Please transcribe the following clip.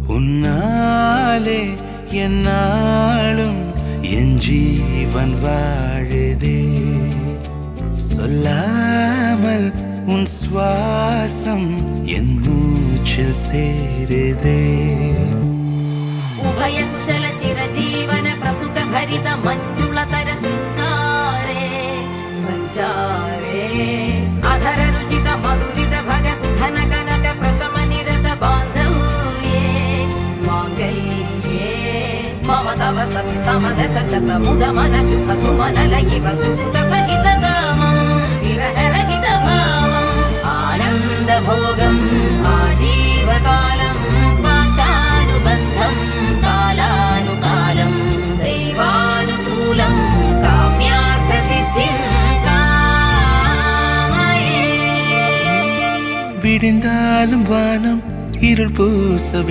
உன்னாலே என்னாலும் என் ஜீவன் வாழுதே. சொல்லாமல் உன் சுவாசம் என் மூச்சில் சேருதே. ഉഭയ കുശല ചിരജീവന പ്രസുഖ ഭരിത മഞ്ജുളതര ശൃംഗാരേ സഞ്ചാരേ അധര രുചിത മധുരിത ഭഗ സുധന കനക പ്രശമ നിരത ബാന്ധവ്യേ മാംഗല്യേ മമ തവ സതി സമദശ ശത മുദ മന ശുഭ സുമന ലയിവ സുസുത സഹിത കാമം വിരഹ രഹിത ഭാവം ആനന്ദ ഭോഗം ആജീവകാലം പാശാനുബന്ധം കാലാനുകാലം ദൈവാനുകൂലം കാമ്യാർത്ഥ സിദ്ധിം കാമയേ. விடிந்தாலும் வானம் இருள் பூச